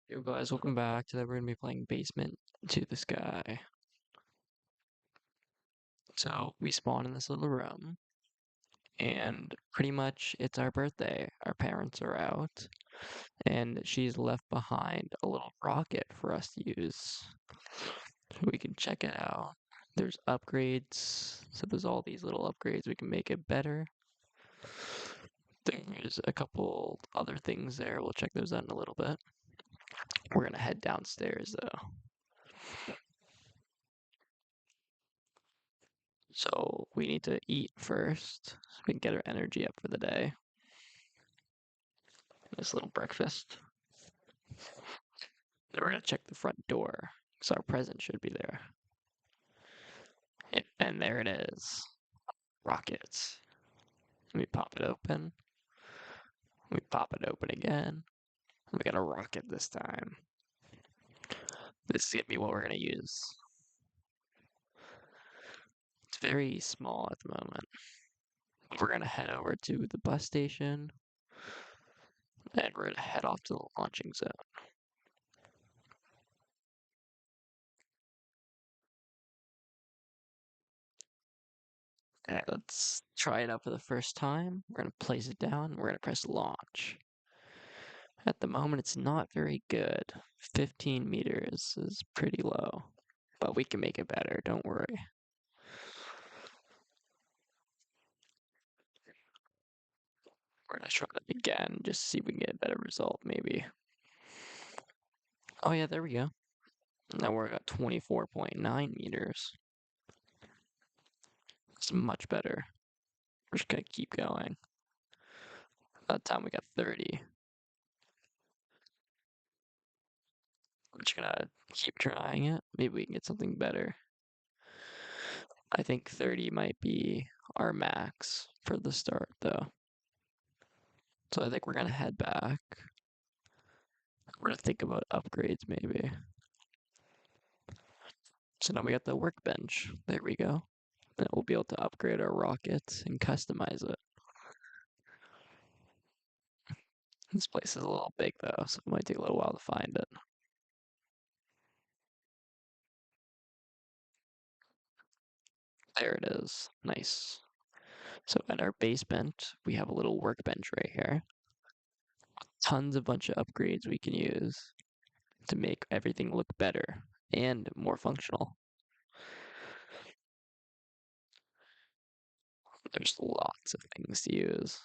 Yo guys, welcome back. Today we're gonna be playing Basement to the Sky. So we spawn in this little room, and pretty much it's our birthday. Our parents are out, and she's left behind a little rocket for us to use. So we can check it out. There's upgrades, so there's all these little upgrades. We can make it better. There's a couple other things there. We'll check those out in a little bit. We're gonna head downstairs though. So we need to eat first so we can get our energy up for the day. Nice little breakfast. Then we're gonna check the front door because our present should be there. And there it is. Rockets. We pop it open. We pop it open again. We got a rocket this time. This is gonna be what we're gonna use. It's very small at the moment. We're gonna head over to the bus station and we're gonna head off to the launching zone. Alright, let's try it out for the first time. We're going to place it down. We're going to press launch. At the moment, it's not very good. 15 meters is pretty low, but we can make it better. Don't worry. We're going to try that again, just to see if we can get a better result, maybe. Oh, yeah, there we go. Now we're at 24.9 meters. It's much better. We're just going to keep going. That time we got 30. We're just going to keep trying it. Maybe we can get something better. I think 30 might be our max for the start, though. So I think we're going to head back. We're going to think about upgrades, maybe. So now we got the workbench. There we go. And we'll be able to upgrade our rockets and customize it. This place is a little big, though, so it might take a little while to find it. There it is. Nice. So in our basement, we have a little workbench right here. Tons of bunch of upgrades we can use to make everything look better and more functional. There's lots of things to use.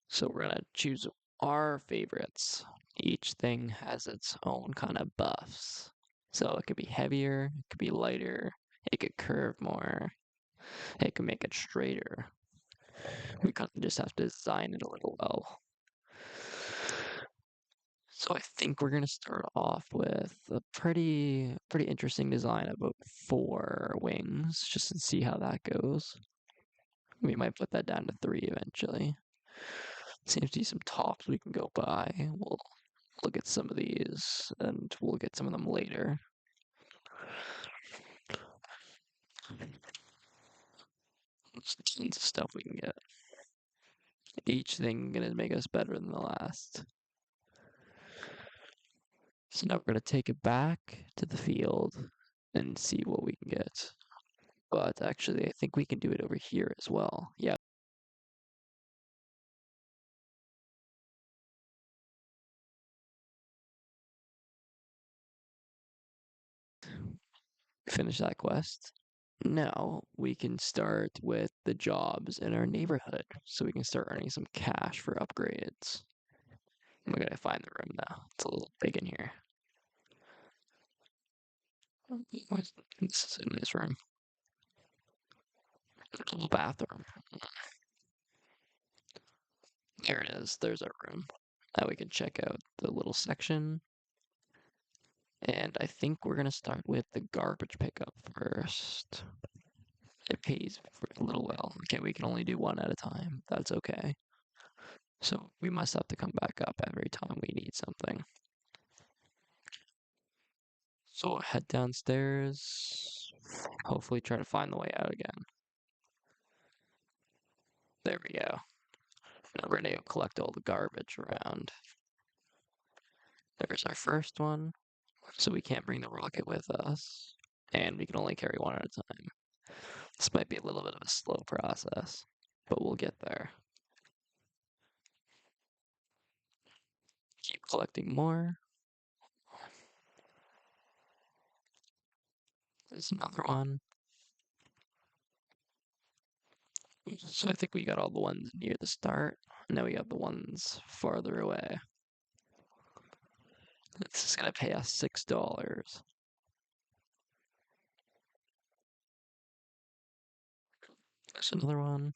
So we're gonna choose our favorites. Each thing has its own kind of buffs. So it could be heavier, it could be lighter, it could curve more, it could make it straighter. We kind of just have to design it a little well. So I think we're gonna start off with a pretty interesting design, about 4 wings, just to see how that goes. We might put that down to 3 eventually. Seems to be some tops we can go by. We'll look at some of these and we'll get some of them later. There's tons of stuff we can get. Each thing gonna make us better than the last. So now we're gonna take it back to the field and see what we can get. But actually, I think we can do it over here as well. Yeah. Finish that quest. Now we can start with the jobs in our neighborhood so we can start earning some cash for upgrades. We gotta find the room now. It's a little big in here. This is in this room. Little bathroom. There it is. There's our room. Now we can check out the little section. And I think we're gonna start with the garbage pickup first. It pays a little well. Okay, we can only do one at a time. That's okay. So we must have to come back up every time we need something. So head downstairs. Hopefully try to find the way out again. There we go. Now we're gonna go collect all the garbage around. There's our first one. So we can't bring the rocket with us. And we can only carry one at a time. This might be a little bit of a slow process, but we'll get there. Keep collecting more. There's another one. So I think we got all the ones near the start. Now we got the ones farther away. This is gonna pay us $6. There's another one.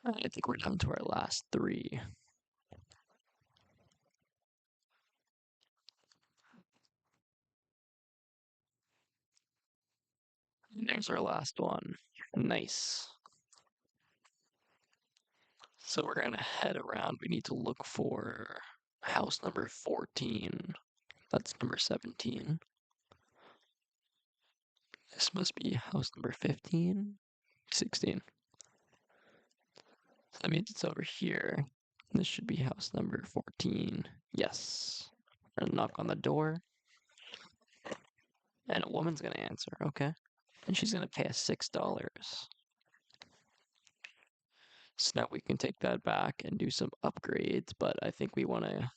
I think we're down to our last three. And there's our last one. Nice. So we're gonna head around. We need to look for house number 14. That's number 17. This must be house number 15, 16. So that means it's over here. This should be house number 14. Yes. We're gonna knock on the door. And a woman's gonna answer, okay? And she's gonna pay us $6. So now we can take that back and do some upgrades, but I think we wanna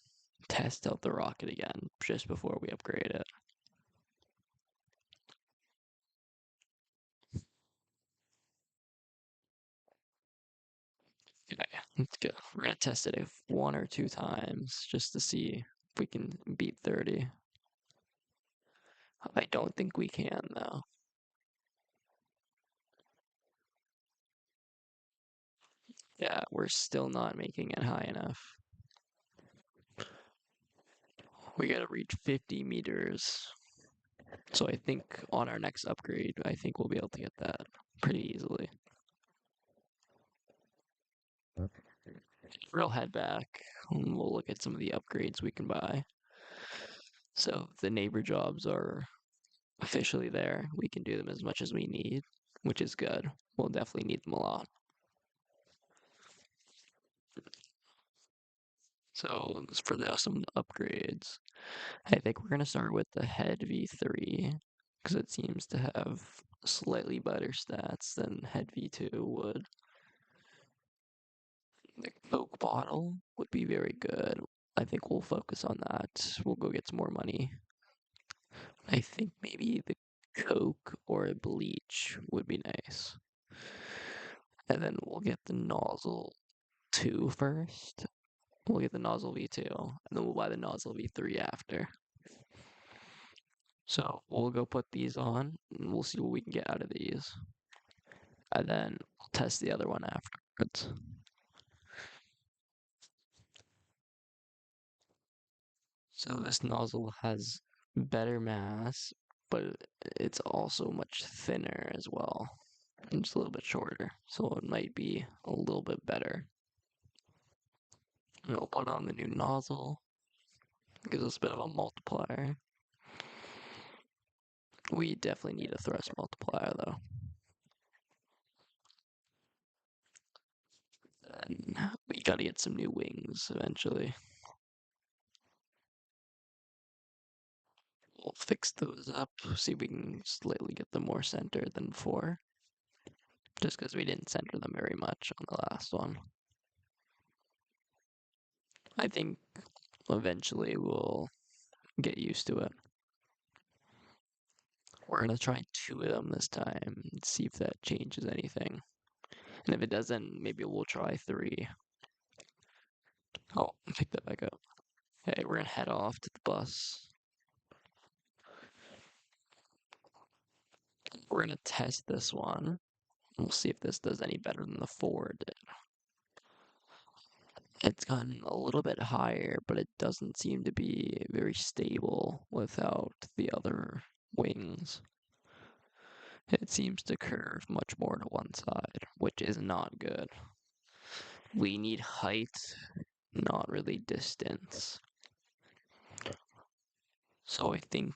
test out the rocket again just before we upgrade it. Okay, let's go. We're gonna test it 1 or 2 times just to see if we can beat 30. I don't think we can though. Yeah, we're still not making it high enough. We gotta reach 50 meters. So I think on our next upgrade, I think we'll be able to get that pretty easily. We'll head back and we'll look at some of the upgrades we can buy. So if the neighbor jobs are officially there, we can do them as much as we need, which is good. We'll definitely need them a lot. So for some upgrades, I think we're gonna start with the Head V3 because it seems to have slightly better stats than Head V2 would. The Coke bottle would be very good. I think we'll focus on that. We'll go get some more money. I think maybe the Coke or a bleach would be nice. And then we'll get the nozzle 2 first. We'll get the nozzle V2, and then we'll buy the nozzle V3 after. So we'll go put these on, and we'll see what we can get out of these. And then we'll test the other one afterwards. So this nozzle has better mass, but it's also much thinner as well. And just a little bit shorter, so it might be a little bit better. And we'll put on the new nozzle. Gives us a bit of a multiplier. We definitely need a thrust multiplier though. And we gotta get some new wings eventually. We'll fix those up, see if we can slightly get them more centered than before. Just because we didn't center them very much on the last one. I think eventually we'll get used to it. We're gonna try 2 of them this time and see if that changes anything. And if it doesn't, maybe we'll try 3. Oh, pick that back up. Okay, we're gonna head off to the bus. We're gonna test this one. We'll see if this does any better than the 4 did. It's gotten a little bit higher, but it doesn't seem to be very stable without the other wings. It seems to curve much more to one side, which is not good. We need height, not really distance. So I think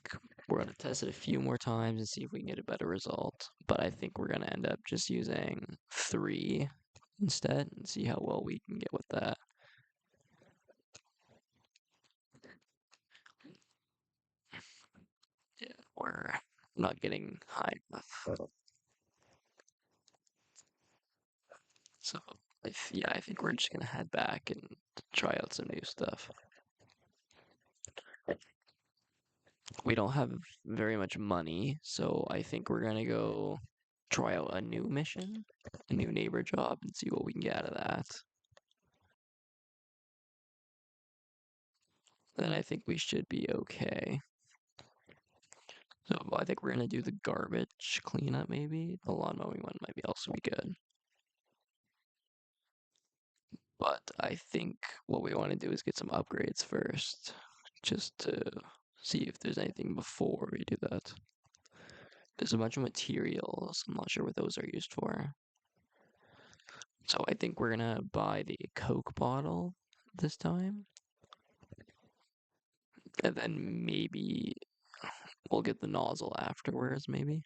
we're going to test it a few more times and see if we can get a better result. But I think we're going to end up just using 3 instead and see how well we can get with that. Yeah, we're not getting high enough. So, yeah, I think we're just gonna head back and try out some new stuff. We don't have very much money, so I think we're gonna go try out a new mission, a new neighbor job, and see what we can get out of that. Then I think we should be okay. So I think we're gonna do the garbage cleanup maybe. The lawn mowing one might be also be good. But I think what we want to do is get some upgrades first, just to see if there's anything before we do that. There's a bunch of materials. I'm not sure what those are used for. So I think we're gonna buy the Coke bottle this time. And then maybe we'll get the nozzle afterwards, maybe.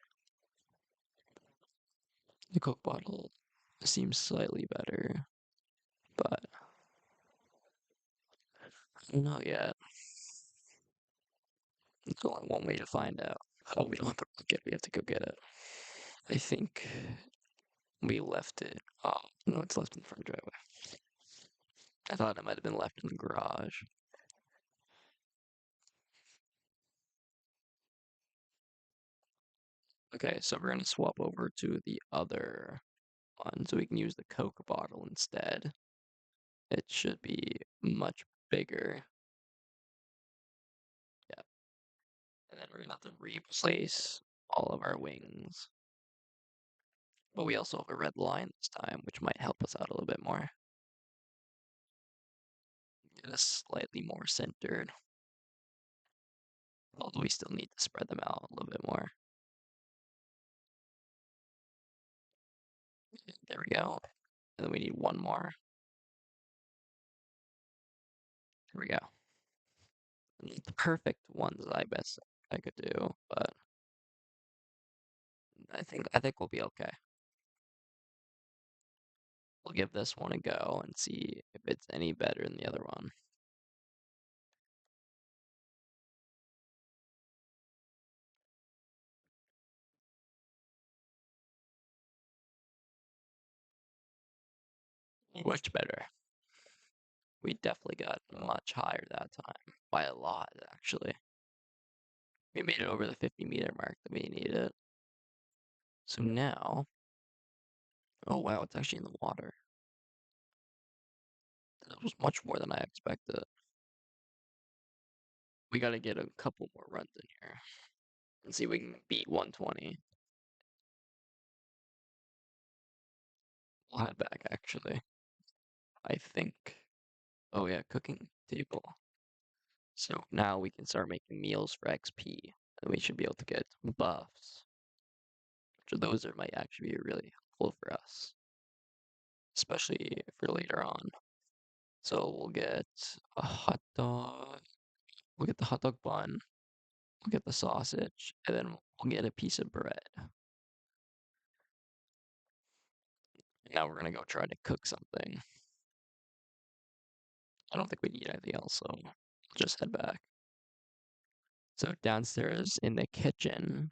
The Coke bottle seems slightly better, but not yet. It's only one way to find out. Oh, we don't have the rocket. We have to go get it. I think we left it. Oh, no, it's left in the front driveway. I thought it might have been left in the garage. Okay, so we're gonna swap over to the other one so we can use the Coke bottle instead. It should be much bigger. Yeah. And then we're gonna have to replace all of our wings. But we also have a red line this time, which might help us out a little bit more. Get us slightly more centered. Although we still need to spread them out a little bit more. There we go. And then we need one more. Here we go. The perfect ones I best I could do, but I think we'll be okay. We'll give this one a go and see if it's any better than the other one. Much better. We definitely got much higher that time. By a lot, actually. We made it over the 50-meter mark that we needed. So now, oh wow, it's actually in the water. That was much more than I expected. We gotta get a couple more runs in here and see if we can beat 120. We'll head back actually. I think. Oh yeah, cooking table. So now we can start making meals for XP, and we should be able to get buffs. So those might actually be really helpful for us, especially for later on. So we'll get a hot dog. We'll get the hot dog bun. We'll get the sausage, and then we'll get a piece of bread. Now we're gonna go try to cook something. I don't think we need anything else, so we'll just head back. So downstairs in the kitchen,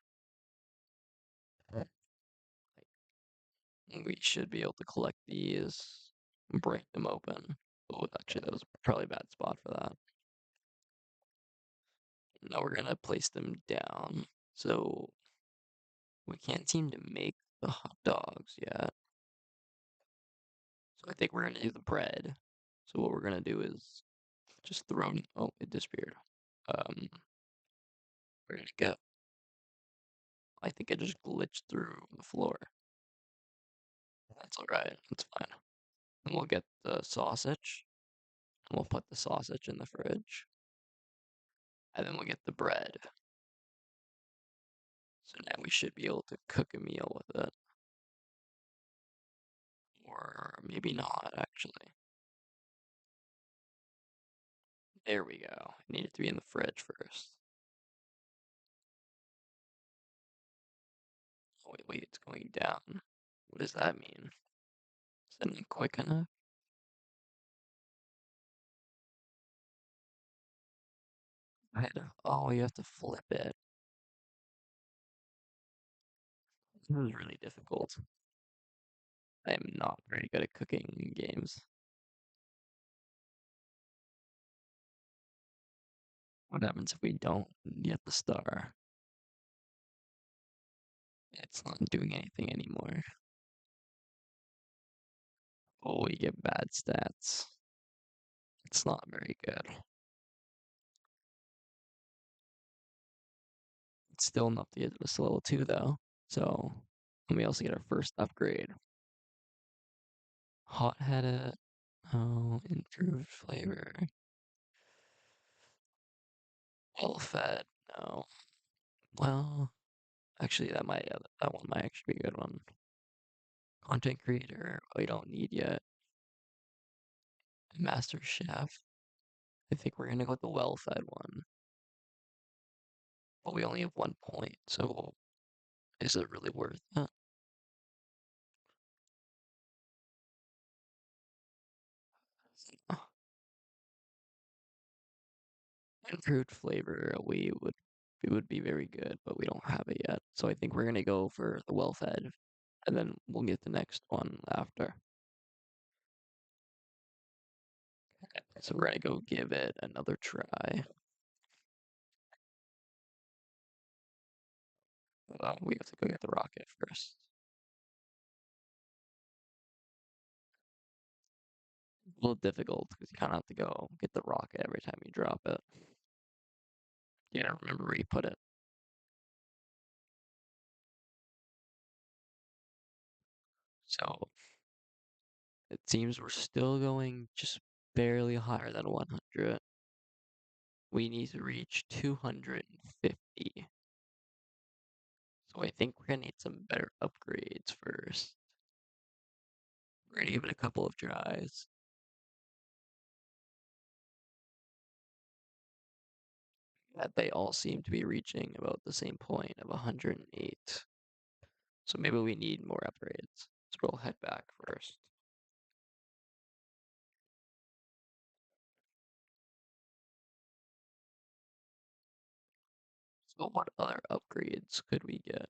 we should be able to collect these, break them open. Oh, actually, that was probably a bad spot for that. Now we're gonna place them down. So we can't seem to make the hot dogs yet. So I think we're gonna do the bread. So what we're gonna do is just throw. Oh, it disappeared. Where did it go? I think it just glitched through the floor. That's all right. That's fine. And we'll get the sausage. And we'll put the sausage in the fridge. And then we'll get the bread. So now we should be able to cook a meal with it. Or maybe not, actually. There we go. It needed to be in the fridge first. Oh, wait, it's going down. What does that mean? Is Isn't quick enough? Oh, you have to flip it. This is really difficult. I am not very good at cooking games. What happens if we don't get the star? It's not doing anything anymore. Oh, we get bad stats. It's not very good. It's still enough to get us to level 2 though. So, and we also get our first upgrade. Hot-headed. Oh, improved flavor. Well-fed. No. Well, actually, that one might actually be a good one. Content creator. We don't need yet. Master chef. I think we're gonna go with the well-fed one. But we only have 1 point, so is it really worth it? Improved flavor, we would be very good, but we don't have it yet. So I think we're gonna go for the well-fed, and then we'll get the next one after. So we're gonna go give it another try. We have to go get the rocket first. A little difficult because you kind of have to go get the rocket every time you drop it. You don't remember where you put it. So it seems we're still going just barely higher than 100. We need to reach 250. So I think we're gonna need some better upgrades first. We're gonna give it a couple of tries. That they all seem to be reaching about the same point of 108. So maybe we need more upgrades. So we'll head back first. So what other upgrades could we get?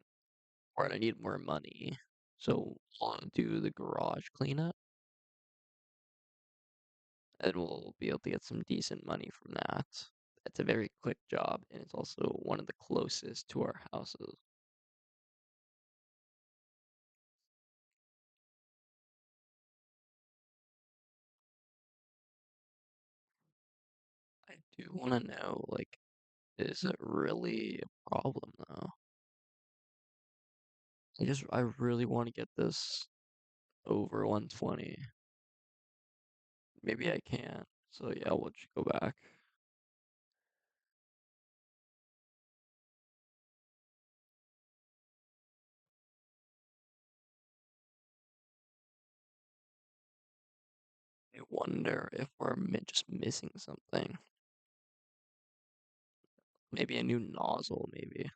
We're gonna need more money. So we'll do the garage cleanup. And we'll be able to get some decent money from that. It's a very quick job, and it's also one of the closest to our houses. I do want to know, like, is it really a problem though? I really want to get this over 120. Maybe I can't. So yeah, we'll just go back. I wonder if we're just missing something. Maybe a new nozzle, maybe.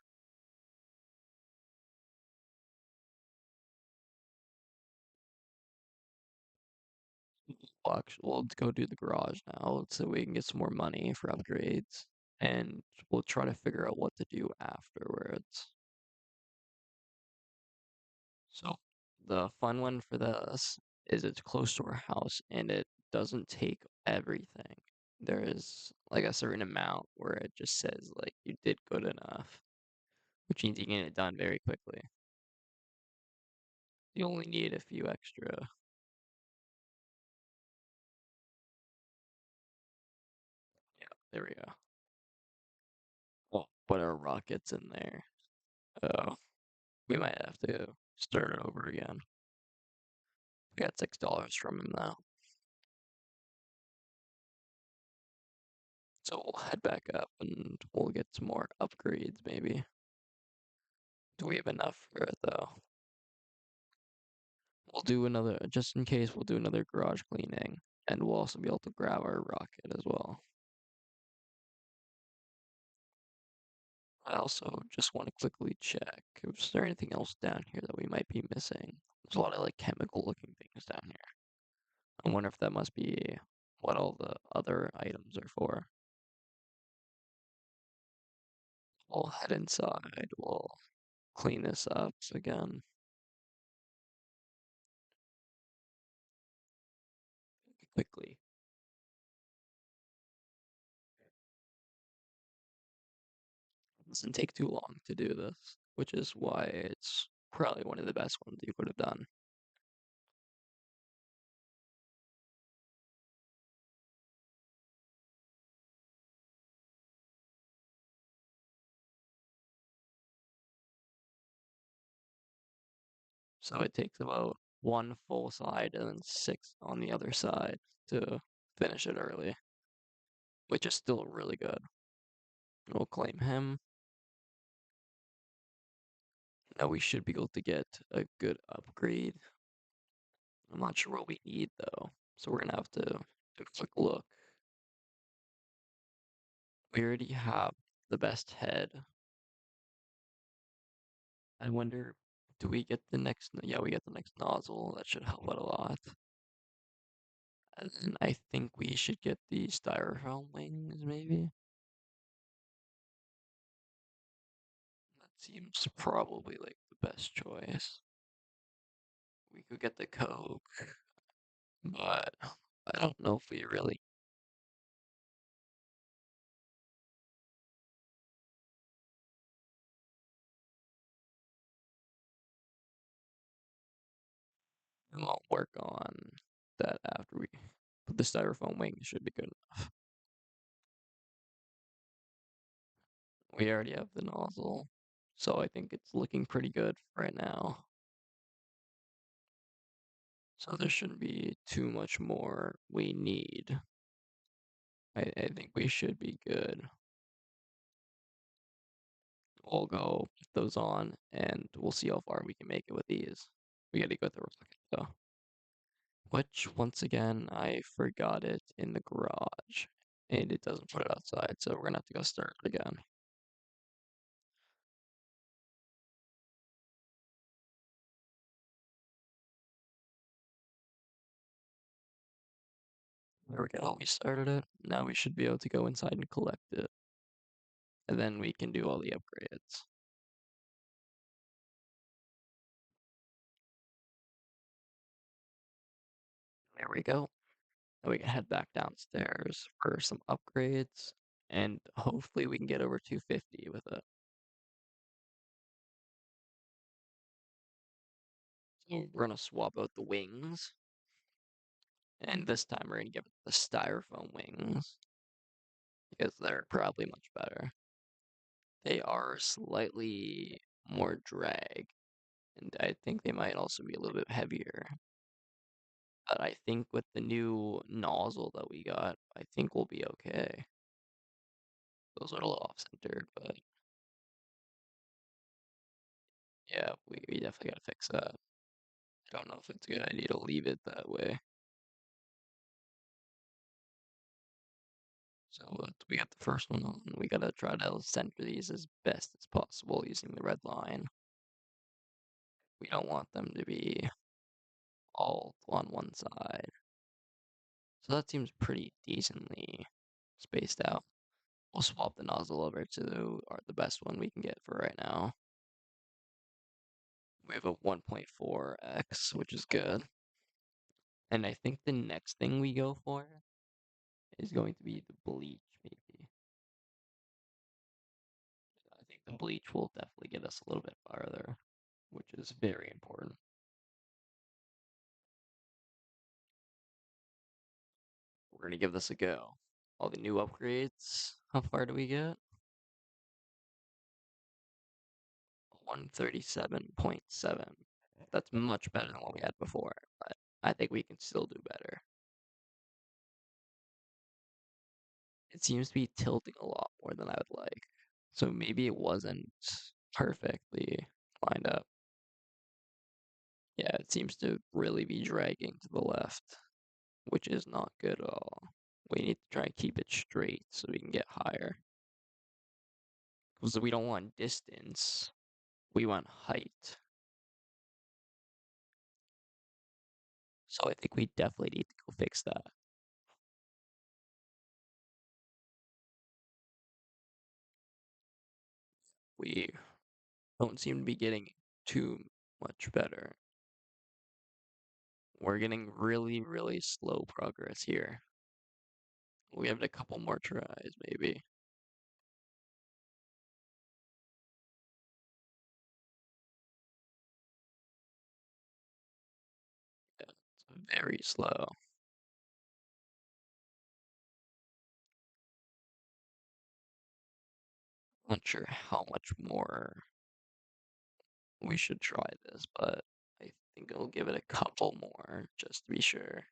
We'll go do the garage now so we can get some more money for upgrades. And we'll try to figure out what to do afterwards. So the fun one for this is it's close to our house and it doesn't take everything. There is like a certain amount where it just says like you did good enough, which means you can get it done very quickly. You only need a few extra. Yeah, there we go. We'll put our rockets in there. Oh, we might have to start it over again. We got $6 from him now. So we'll head back up and we'll get some more upgrades maybe. Do we have enough for it though? We'll do another, just in case, we'll do another garage cleaning. And we'll also be able to grab our rocket as well. I also just want to quickly check, is there anything else down here that we might be missing? There's a lot of like chemical looking things down here. I wonder if that must be what all the other items are for. We'll head inside. We'll clean this up again quickly. It doesn't take too long to do this, which is why it's probably one of the best ones you could have done. So it takes about one full side and then six on the other side to finish it early, which is still really good. We'll claim him. Now we should be able to get a good upgrade. I'm not sure what we need though, so we're gonna have to take a quick look. We already have the best head. I wonder, do we get the next? Yeah, we get the next nozzle. That should help out a lot. And then I think we should get the styrofoam wings, maybe. That seems probably like the best choice. We could get the Coke, but I don't know if we really we won't work on that after we put the styrofoam wings should be good enough. We already have the nozzle, so I think it's looking pretty good right now. So there shouldn't be too much more we need. I think we should be good. We'll go put those on and we'll see how far we can make it with these. We gotta go through a bucket though. Which, once again, I forgot it in the garage. And it doesn't put it outside, so we're gonna have to go start it again. There we go, we started it. Now we should be able to go inside and collect it. And then we can do all the upgrades. There we go. Now we can head back downstairs for some upgrades. And hopefully we can get over 250 with it. So we're gonna swap out the wings. And this time we're gonna give it the styrofoam wings. Because they're probably much better. They are slightly more drag, and I think they might also be a little bit heavier. But I think with the new nozzle that we got, I think we'll be okay. Those are a little off-centered, but yeah, we definitely gotta fix that. I don't know if it's a good idea to leave it that way. So we got the first one on. We gotta try to center these as best as possible using the red line. We don't want them to be all on one side. So that seems pretty decently spaced out. We'll swap the nozzle over to the best one we can get for right now. We have a 1.4x, which is good. And I think the next thing we go for is going to be the bleach, maybe. I think the bleach will definitely get us a little bit farther, which is very important. We're going to give this a go. All the new upgrades, how far do we get? 137.7. That's much better than what we had before, but I think we can still do better. It seems to be tilting a lot more than I would like. So maybe it wasn't perfectly lined up. Yeah, it seems to really be dragging to the left, which is not good at all. We need to try and keep it straight so we can get higher. Because we don't want distance, we want height. So I think we definitely need to go fix that. We don't seem to be getting too much better. We're getting really, really slow progress here. We have a couple more tries, maybe. Yeah, it's very slow. Not sure how much more we should try this, but I think I'll give it a couple more just to be sure.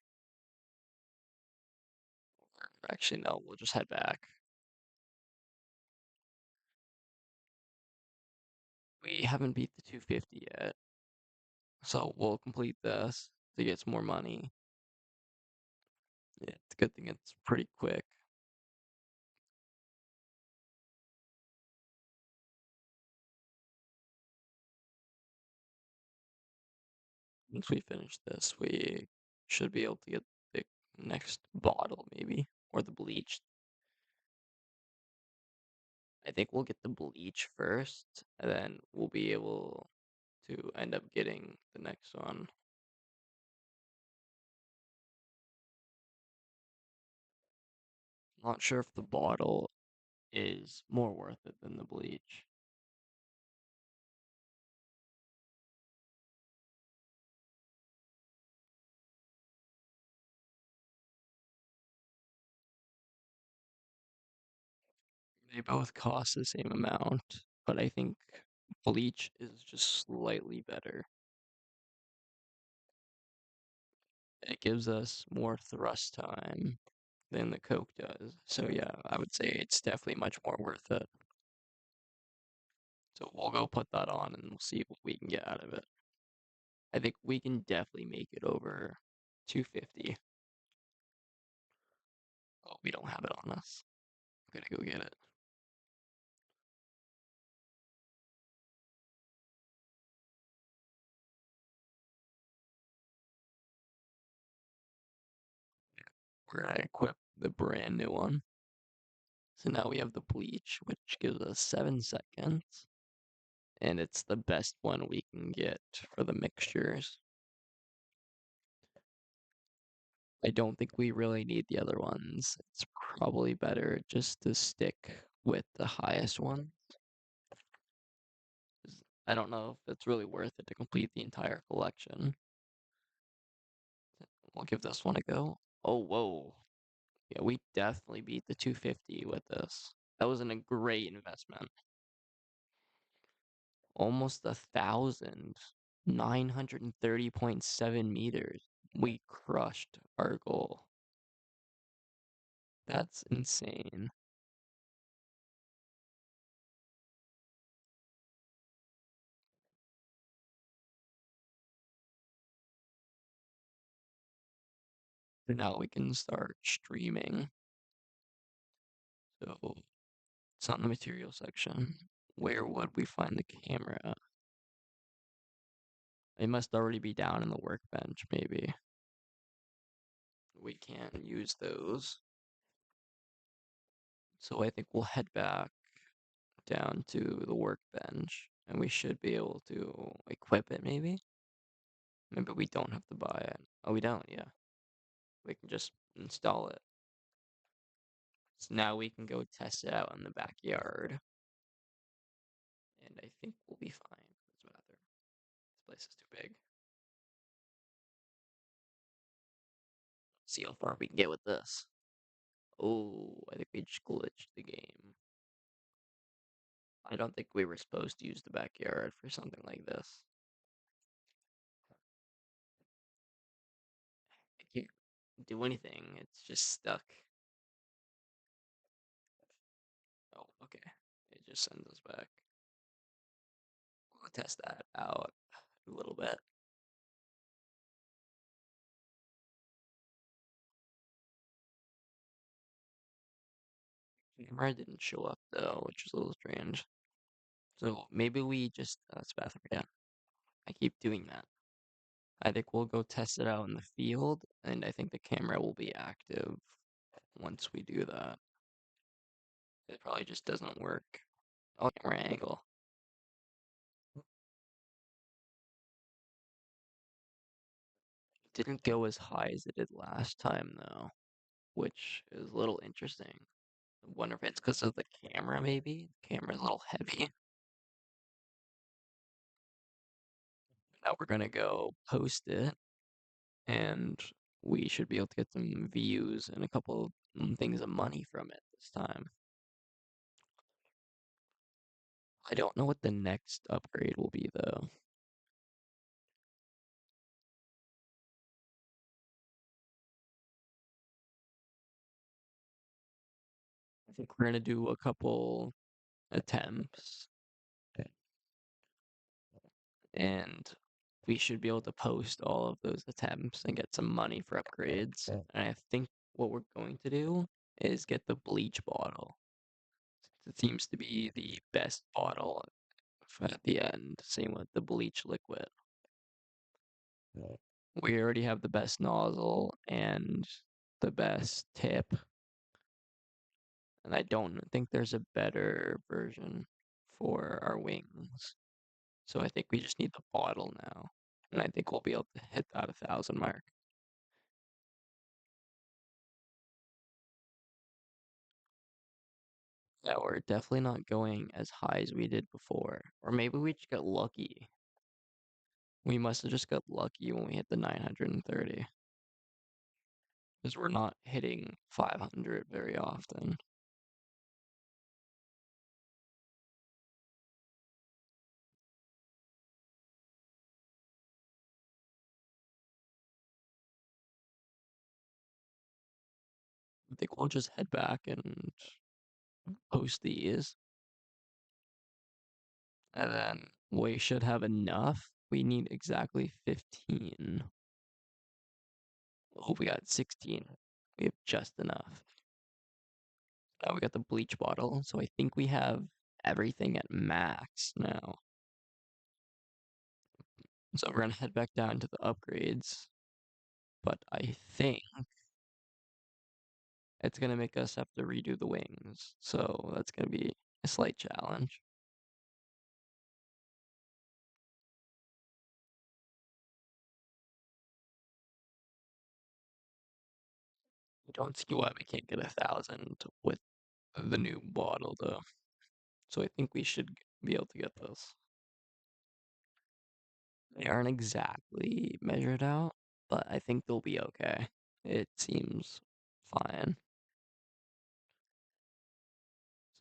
Actually, no, we'll just head back. We haven't beat the 250 yet, so we'll complete this to get some more money. Yeah, it's a good thing it's pretty quick. Once we finish this, we should be able to get the next bottle, maybe, or the bleach. I think we'll get the bleach first, and then we'll be able to end up getting the next one. Not sure if the bottle is more worth it than the bleach. They both cost the same amount, but I think bleach is just slightly better. It gives us more thrust time than the Coke does. So yeah, I would say it's definitely much more worth it. So we'll go put that on and we'll see what we can get out of it. I think we can definitely make it over 250. Oh, we don't have it on us. I'm gonna go get it. We're gonna equip the brand new one. So now we have the bleach, which gives us 7 seconds. And it's the best one we can get for the mixtures. I don't think we really need the other ones. It's probably better just to stick with the highest one. 'Cause I don't know if it's really worth it to complete the entire collection. We'll give this one a go. Oh, whoa. Yeah, we definitely beat the 250 with this. That was a great investment. Almost 1,000. 930.7 meters. We crushed our goal. That's insane. And now we can start streaming. So it's on the material section. Where would we find the camera? It must already be down in the workbench, maybe. We can use those. So I think we'll head back down to the workbench and we should be able to equip it, maybe? Maybe we don't have to buy it. Oh, we don't, yeah. We can just install it. So now we can go test it out in the backyard. And I think we'll be fine. This bathroom. This place is too big. See how far we can get with this. Oh, I think we just glitched the game. I don't think we were supposed to use the backyard for something like this. I can't do anything. It's just stuck. Oh, okay. It just sends us back. We'll test that out a little bit. Camera didn't show up though, which is a little strange. So maybe we just that's bathroom again. I keep doing that. I think we'll go test it out in the field, and I think the camera will be active once we do that. It probably just doesn't work. Oh, camera angle. Didn't go as high as it did last time though, which is a little interesting. I wonder if it's because of the camera maybe? The camera's a little heavy. Now we're gonna go post it, and we should be able to get some views and a couple things of money from it this time. I don't know what the next upgrade will be though. I think we're gonna do a couple attempts, and we should be able to post all of those attempts and get some money for upgrades. And I think what we're going to do is get the bleach bottle. It seems to be the best bottle at the end. Same with the bleach liquid. We already have the best nozzle and the best tip. And I don't think there's a better version for our wings. So I think we just need the bottle now. And I think we'll be able to hit that 1,000 mark. Yeah, we're definitely not going as high as we did before. Or maybe we just got lucky. We must have just got lucky when we hit the 930. Because we're not hitting 500 very often. I think we'll just head back and post these. And then we should have enough. We need exactly 15. Oh, we got 16. We have just enough. Now we got the bleach bottle, so I think we have everything at max now. So we're gonna head back down to the upgrades, but I think it's gonna make us have to redo the wings, so that's gonna be a slight challenge. I don't see why we can't get 1,000 with the new bottle though. So I think we should be able to get this. They aren't exactly measured out, but I think they'll be okay. It seems fine.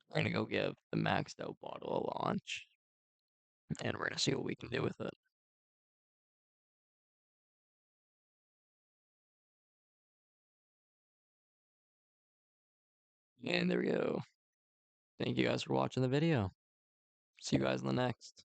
We're gonna go give the maxed out bottle a launch, and we're gonna see what we can do with it. And there we go. Thank you guys for watching the video. See you guys in the next.